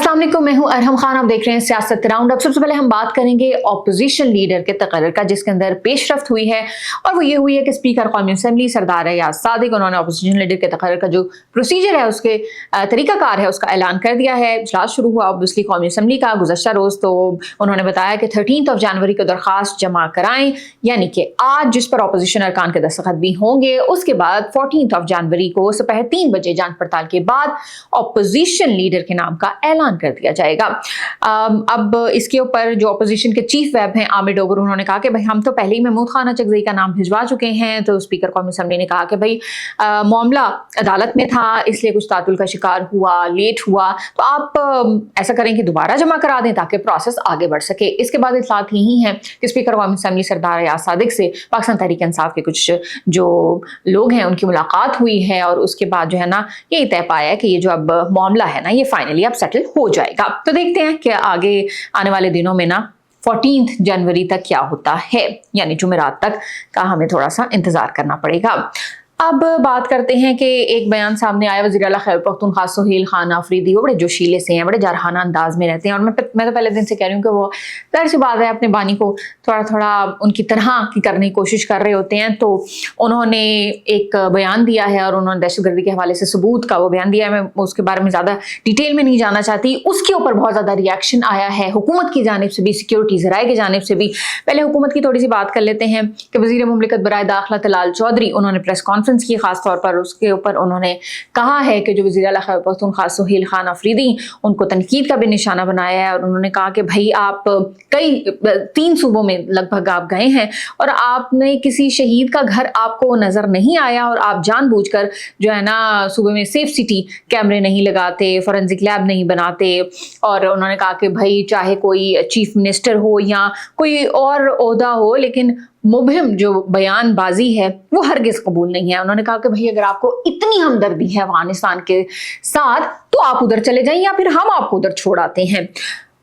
अस्सलाम वालेकुम, मैं हूं अरहम खान। आप देख रहे हैं सियासत राउंड अप। सबसे पहले हम बात करेंगे ऑपोजिशन लीडर के तकर्रर का, जिसके अंदर पेशरफ्त हुई है और वो ये हुई है कि स्पीकर कौमी असम्बली सरदार याद सादिक उन्होंने ऑपोजिशन लीडर के तकर्रर का जो प्रोसीजर है, उसके तरीकाकार है, उसका ऐलान कर दिया है। इजलास शुरू हुआ ऑब्वियसली कौमी असम्बली का गुज़श्ता रोज़, तो उन्होंने बताया कि 13 जनवरी को दरख्वास्त जमा कराएं, यानी कि आज जिस पर अपोजिशन अरकान के दस्तखत भी होंगे, उसके बाद 14 जनवरी को दोपहर 3 बजे जांच पड़ताल के बाद अपोजिशन लीडर के नाम का ऐलान कर दिया जाएगा। अब इसके ऊपर जो अपोजिशन के चीफ वेब हैं आमिर डोगर, उन्होंने कहा कि भाई हम तो पहले ही महमूद खान अचकज़ई का नाम भिजवा चुके हैं। तो स्पीकर कौमी असम्बली ने कहा कि भाई मामला अदालत में था, इसलिए कुछ तातुल का शिकार हुआ, लेट हुआ, तो आप ऐसा करें कि दोबारा जमा करा दें ताकि प्रोसेस आगे बढ़ सके। इसके बाद इत्तलात यही है कि स्पीकर कौमी असम्बली सरदार याद सादिक से पाकिस्तान तहरीक इंसाफ के कुछ जो लोग हैं उनकी मुलाकात हुई है और उसके बाद जो है ना यही तय पाया कि ये जो अब मामला है ना ये फाइनली अब सेटल हो जाएगा। तो देखते हैं कि आगे आने वाले दिनों में ना 14 जनवरी तक क्या होता है, यानी जुमेरात तक का हमें थोड़ा सा इंतजार करना पड़ेगा। अब बात करते हैं कि एक बयान सामने आया वज़ीर आला खैबर पख्तूनख्वा सोहेल खान आफरीदी। वो बड़े जोशीले से हैं, बड़े जारहाना अंदाज में रहते हैं और मैं तो पहले दिन से कह रही हूँ कि वो जाहिर सी बात है अपने बानी को थोड़ा थोड़ा उनकी तरह की करने की कोशिश कर रहे होते हैं। तो उन्होंने एक बयान दिया है और उन्होंने दहशतगर्दी के हवाले से सबूत का वो बयान दिया है। मैं उसके बारे में ज़्यादा डिटेल में नहीं जाना चाहती। उसके ऊपर बहुत ज़्यादा रिएक्शन आया है हुकूमत की जानिब से भी, सिक्योरिटी ज़राए की जानिब से भी। पहले हुकूमत की थोड़ी सी बात कर लेते हैं कि वज़ीर मुमलिकत बराए दाखिला तलाल चौधरी, उन्होंने प्रेस कॉन्फ्रेंस की, खास तौर पर उसके ऊपर उन्होंने कहा है कि जो वज़ीर आला खैबर पख्तूनख्वा सोहेल खान आफरीदी, उनको तनकीद का भी निशाना बनाया है और उन्होंने कहा कि भाई आप कई 3 सूबों में लगभग आप गए हैं और आपने किसी शहीद का घर आपको नज़र नहीं आया और आप जानबूझकर जो है ना सूबे में सेफ सिटी कैमरे नहीं लगाते, फॉरेंसिक लैब नहीं बनाते। और उन्होंने कहा कि भाई चाहे कोई चीफ मिनिस्टर हो या कोई और ओहदा हो, लेकिन मुबहिम जो बयानबाजी है वो हरगिज़ कबूल नहीं है। उन्होंने कहा कि भाई अगर आपको इतनी हमदर्दी है अफगानिस्तान के साथ तो आप उधर चले जाएं या फिर हम आपको उधर छोड़ आते हैं।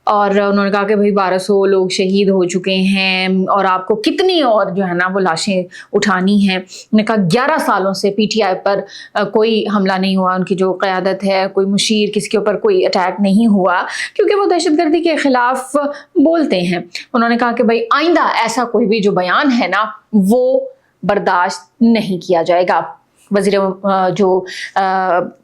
और उन्होंने कहा कि भाई 1200 लोग शहीद हो चुके हैं और आपको कितनी और जो है ना वो लाशें उठानी हैं। उन्होंने कहा 11 सालों से पीटीआई पर कोई हमला नहीं हुआ, उनकी जो क़यादत है, कोई मुशीर किसी के ऊपर कोई अटैक नहीं हुआ क्योंकि वो दहशतगर्दी के ख़िलाफ़ बोलते हैं। उन्होंने कहा कि भाई आइंदा ऐसा कोई भी जो बयान है ना वो बर्दाश्त नहीं किया जाएगा। वज़ीर जो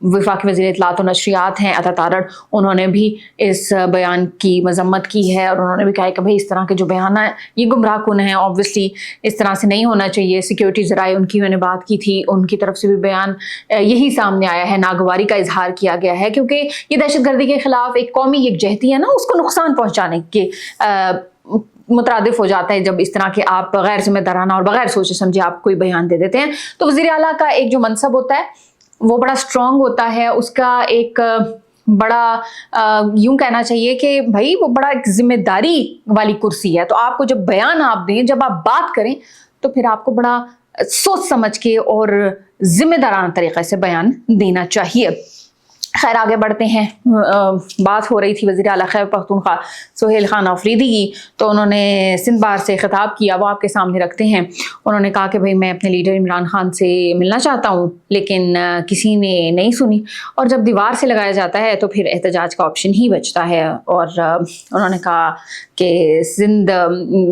वफाकी वज़ीर इत्तलात और नशरियात हैं अता तारड़, उन्होंने भी इस बयान की मजम्मत की है और उन्होंने भी कहा कि भाई इस तरह के जो बयान है ये गुमराह कुन है, ऑब्वियसली इस तरह से नहीं होना चाहिए। सिक्योरिटी ज़राए उनकी मैंने बात की थी, उनकी तरफ से भी बयान यही सामने आया है, नागवारी का इजहार किया गया है क्योंकि ये दहशतगर्दी के ख़िलाफ़ एक कौमी यकजहती है ना, उसको नुकसान पहुँचाने के मुतरादिफ हो जाता है जब इस तरह के आप गैर जिम्मेदाराना और बगैर सोचे समझे आप कोई बयान दे देते हैं। तो वज़ीर आला का एक जो मनसब होता है वो बड़ा स्ट्रॉन्ग होता है, उसका एक बड़ा यूं कहना चाहिए कि भाई वो बड़ा एक जिम्मेदारी वाली कुर्सी है। तो आपको जब बयान आप दें, जब आप बात करें तो फिर आपको बड़ा सोच समझ के और जिम्मेदाराना तरीक़े से बयान देना चाहिए। खैर आगे बढ़ते हैं। बात हो रही थी वज़ीर आला खैबर पख्तूनख्वा सोहेल खान आफरीदी की, तो उन्होंने सिंध बार से ख़िताब किया, वो आपके सामने रखते हैं। उन्होंने कहा कि भाई मैं अपने लीडर इमरान खान से मिलना चाहता हूँ, लेकिन किसी ने नहीं सुनी और जब दीवार से लगाया जाता है तो फिर एहतजाज का ऑप्शन ही बचता है। और उन्होंने कहा कि सिंध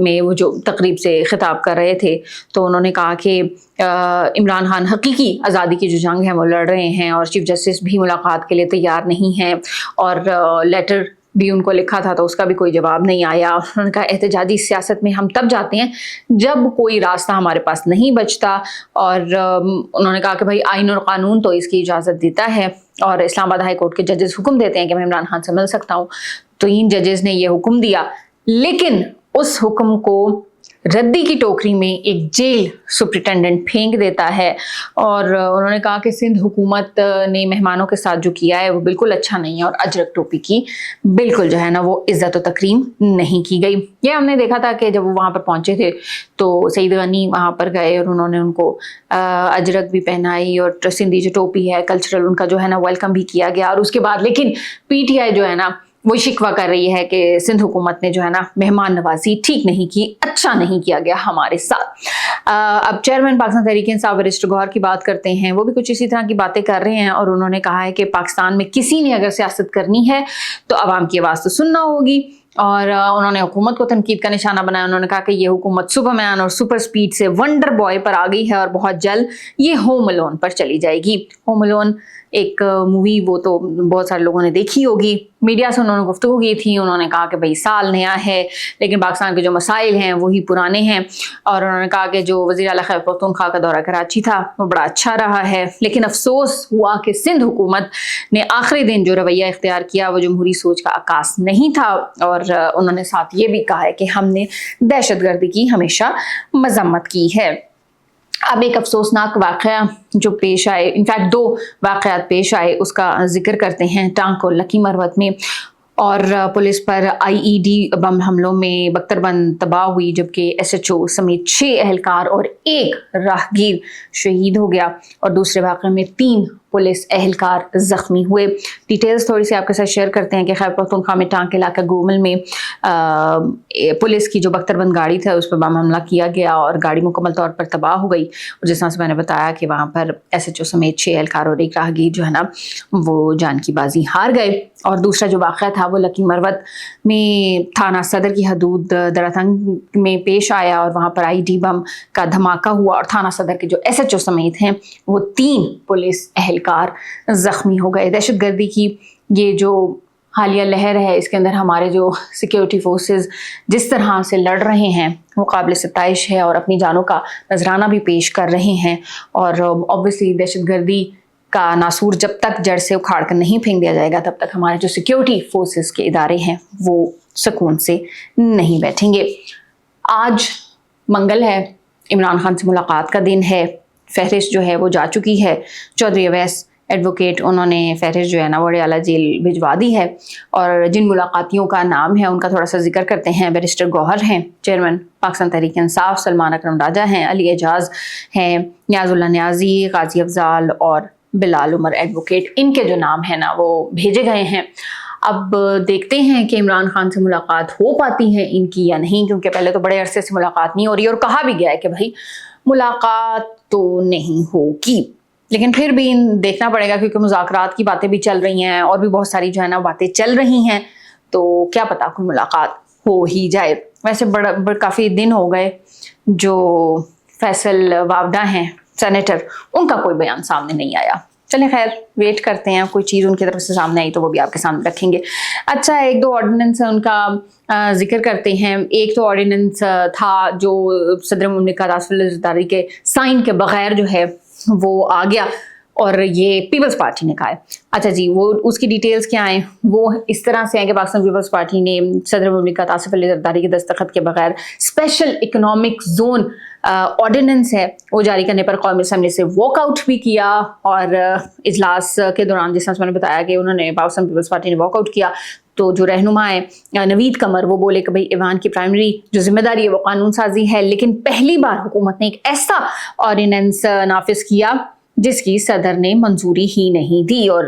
में वो जो तकरीब से ख़िताब कर रहे थे तो उन्होंने कहा कि इमरान खान हकीकी आज़ादी की जो जंग है वो लड़ रहे हैं और चीफ जस्टिस भी मुलाकात के लिए तैयार नहीं हैं और लेटर भी उनको लिखा था तो उसका भी कोई जवाब नहीं आया। उन्होंने कहा एहतजाजी सियासत में हम तब जाते हैं जब कोई रास्ता हमारे पास नहीं बचता। और उन्होंने कहा कि भाई आइन और कानून तो इसकी इजाज़त देता है और इस्लामाबाद हाई कोर्ट के जजेस हुक्म देते हैं कि मैं इमरान खान से मिल सकता हूँ। तो इन जजेस ने ये हुक्म दिया, लेकिन उस हुक्म को रद्दी की टोकरी में एक जेल सुप्रिटेंडेंट फेंक देता है। और उन्होंने कहा कि सिंध हुकूमत ने मेहमानों के साथ जो किया है वो बिल्कुल अच्छा नहीं है और अजरक टोपी की बिल्कुल जो है ना वो इज़्ज़त व तकरीम नहीं की गई। ये हमने देखा था कि जब वो वहाँ पर पहुँचे थे तो सईद गनी वहाँ पर गए और उन्होंने उनको अजरक भी पहनाई और सिंधी जो टोपी है कल्चरल उनका जो है ना वेलकम भी किया गया। और उसके बाद लेकिन पीटीआई जो है ना وہ شکوہ کر رہی ہے کہ سندھ حکومت نے جو ہے نا مہمان نوازی ٹھیک نہیں کی، اچھا نہیں کیا گیا ہمارے ساتھ۔ اب چیئرمین پاکستان تحریک انصاف بیرسٹر گوہر کی بات کرتے ہیں، وہ بھی کچھ اسی طرح کی باتیں کر رہے ہیں، اور انہوں نے کہا ہے کہ پاکستان میں کسی نے اگر سیاست کرنی ہے تو عوام کی آواز تو سننا ہوگی، اور انہوں نے حکومت کو تنقید کا نشانہ بنایا۔ انہوں نے کہا کہ یہ حکومت سپر مین اور سپر سپیڈ سے ونڈر بوائے پر آ گئی ہے اور بہت جلد یہ ہوم الون پر چلی جائے گی۔ ہوم الون ایک مووی وہ تو بہت سارے لوگوں نے دیکھی ہوگی، میڈیا سے انہوں نے گفتگو کی تھی، انہوں نے کہا کہ بھئی سال نیا ہے لیکن پاکستان کے جو مسائل ہیں وہی پرانے ہیں، اور انہوں نے کہا کہ جو وزیر اعلیٰ خیبر پختونخوا کا دورہ کراچی تھا وہ بڑا اچھا رہا ہے، لیکن افسوس ہوا کہ سندھ حکومت نے آخری دن جو رویہ اختیار کیا وہ جمہوری سوچ کا عکاس نہیں تھا، اور انہوں نے ساتھ یہ بھی کہا ہے کہ ہم نے دہشت گردی کی ہمیشہ مذمت کی ہے۔ اب ایک افسوسناک واقعہ جو پیش آئے، انفیکٹ 2 واقعات پیش آئے، اس کا ذکر کرتے ہیں۔ ٹانک اور لکی مروت میں اور پولیس پر IED بم حملوں میں بختربند تباہ ہوئی، جبکہ SHO سمیت 6 اہلکار اور 1 راہگیر شہید ہو گیا، اور دوسرے واقعے میں 3 پولیس اہلکار زخمی ہوئے۔ ڈیٹیلز تھوڑی سی آپ کے ساتھ شیئر کرتے ہیں کہ خیبر پختونخوا میں ٹانک علاقہ گومل میں پولیس کی جو بختربند گاڑی تھا اس پر بم حملہ کیا گیا اور گاڑی مکمل طور پر تباہ ہو گئی، اور جس طرح سے میں نے بتایا کہ وہاں پر SHO سمیت 6 اہلکار اور 1 راہگیر جو ہے نا وہ جان کی بازی ہار گئے۔ اور دوسرا جو واقعہ تھا وہ لکی مروت میں تھانہ صدر کی حدود دراتنگ میں پیش آیا، اور وہاں پر IED بم کا دھماکہ ہوا اور تھانہ صدر کے جو SHO سمیت ہیں وہ 3 پولیس اہلکار زخمی ہو گئے۔ دہشت گردی کی یہ جو حالیہ لہر ہے اس کے اندر ہمارے جو سیکیورٹی فورسز جس طرح سے لڑ رہے ہیں وہ قابل ستائش ہے، اور اپنی جانوں کا نذرانہ بھی پیش کر رہے ہیں، اور اوبویسلی دہشت گردی کا ناسور جب تک جڑ سے اکھاڑ کر نہیں پھینک دیا جائے گا تب تک ہمارے جو سیکیورٹی فورسز کے ادارے ہیں وہ سکون سے نہیں بیٹھیں گے۔ آج منگل ہے، عمران خان سے ملاقات کا دن ہے، فہرست جو ہے وہ جا چکی ہے۔ چودھری اویس ایڈوکیٹ انہوں نے فہرست جو ہے نا وڑیالہ جیل بھجوا دی ہے، اور جن ملاقاتیوں کا نام ہے ان کا تھوڑا سا ذکر کرتے ہیں۔ بیرسٹر گوہر ہیں چیئرمین پاکستان تحریک انصاف، سلمان اکرم راجہ ہیں، علی اعجاز ہیں، نیاز اللہ نیازی، غازی افضال اور بلال عمر ایڈوکیٹ، ان کے جو نام ہیں نا وہ بھیجے گئے ہیں۔ اب دیکھتے ہیں کہ عمران خان سے ملاقات ہو پاتی ہے ان کی یا نہیں، کیونکہ پہلے تو بڑے عرصے سے ملاقات نہیں ہو رہی، اور کہا بھی گیا ہے کہ بھائی ملاقات تو نہیں ہوگی، لیکن پھر بھی دیکھنا پڑے گا کیونکہ مذاکرات کی باتیں بھی چل رہی ہیں اور بھی بہت ساری جو ہے نا باتیں چل رہی ہیں، تو کیا پتا کوئی ملاقات ہو ہی جائے۔ ویسے کافی دن ہو گئے جو فیصل وابڈا ہیں سینیٹر، ان کا کوئی بیان سامنے نہیں آیا۔ چلیں خیر ویٹ کرتے ہیں، کوئی چیز ان کی طرف سے سامنے آئی تو وہ بھی آپ کے سامنے رکھیں گے۔ اچھا، 1-2 آرڈیننس ان کا ذکر کرتے ہیں۔ ایک تو آرڈیننس تھا جو صدر مملکت آصف علی زرداری کے سائن کے بغیر جو ہے وہ آ گیا، اور یہ پیپلز پارٹی نے کہا ہے۔ اچھا جی، وہ اس کی ڈیٹیلز کیا ہیں؟ وہ اس طرح سے ہیں کہ پاکستان پیپلز پارٹی نے صدر مملکت آصف علی زرداری کے دستخط کے بغیر اسپیشل اکنامک زون آرڈیننس ہے وہ جاری کرنے پر قومی اسمبلی سے واک آؤٹ بھی کیا، اور اجلاس کے دوران جس طرح سے میں نے بتایا کہ انہوں نے پاکستان پیپلز پارٹی نے واک آؤٹ کیا، تو جو رہنما ہے نوید قمر وہ بولے کہ بھئی ایوان کی پرائمری جو ذمہ داری ہے وہ قانون سازی ہے، لیکن پہلی بار حکومت نے ایک ایسا آرڈیننس نافذ کیا جس کی صدر نے منظوری ہی نہیں دی، اور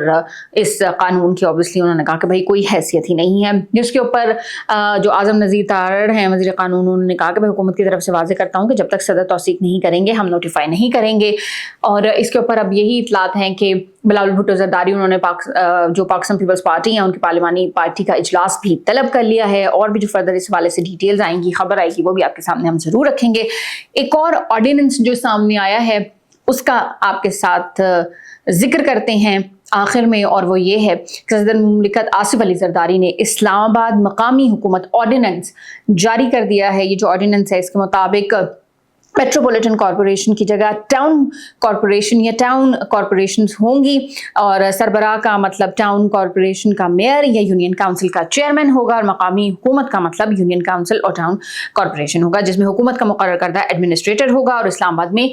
اس قانون کی اوبویسلی انہوں نے کہا کہ بھئی کوئی حیثیت ہی نہیں ہے، جس کے اوپر جو اعظم نذیر تارڑ ہیں وزیر قانون، انہوں نے کہا کہ بھئی حکومت کی طرف سے واضح کرتا ہوں کہ جب تک صدر توثیق نہیں کریں گے ہم نوٹیفائی نہیں کریں گے۔ اور اس کے اوپر اب یہی اطلاعات ہیں کہ بلاول بھٹو زرداری انہوں نے جو پاکستان پیپلز پارٹی ہیں ان کی پارلیمانی پارٹی کا اجلاس بھی طلب کر لیا ہے، اور بھی جو فردر اس حوالے سے ڈیٹیلز آئیں گی، خبر آئے گی، وہ بھی آپ کے سامنے ہم ضرور رکھیں گے۔ ایک اور آرڈیننس جو سامنے آیا ہے اس کا آپ کے ساتھ ذکر کرتے ہیں آخر میں، اور وہ یہ ہے کہ صدر مملکت آصف علی زرداری نے اسلام آباد مقامی حکومت آرڈیننس جاری کر دیا ہے۔ یہ جو آرڈیننس ہے اس کے مطابق میٹروپولیٹن کارپوریشن کی جگہ ٹاؤن کارپوریشن یا ٹاؤن کارپوریشنز ہوں گی، اور سربراہ کا مطلب ٹاؤن کارپوریشن کا میئر یا یونین کاؤنسل کا چیئرمین ہوگا، اور مقامی حکومت کا مطلب یونین کاؤنسل اور ٹاؤن کارپوریشن ہوگا، جس میں حکومت کا مقرر کردہ ایڈمنسٹریٹر ہوگا، اور اسلام آباد میں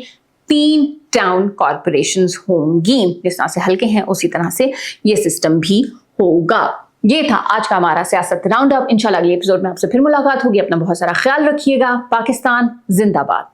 3 ٹاؤن کارپوریشنز ہوں گی۔ جس طرح سے حلقے ہیں اسی طرح سے یہ سسٹم بھی ہوگا۔ یہ تھا آج کا ہمارا سیاست راؤنڈ اپ۔ انشاءاللہ اگلے ایپیسوڈ میں آپ سے پھر ملاقات ہوگی۔ اپنا بہت سارا خیال رکھیے گا۔ پاکستان زندہ باد۔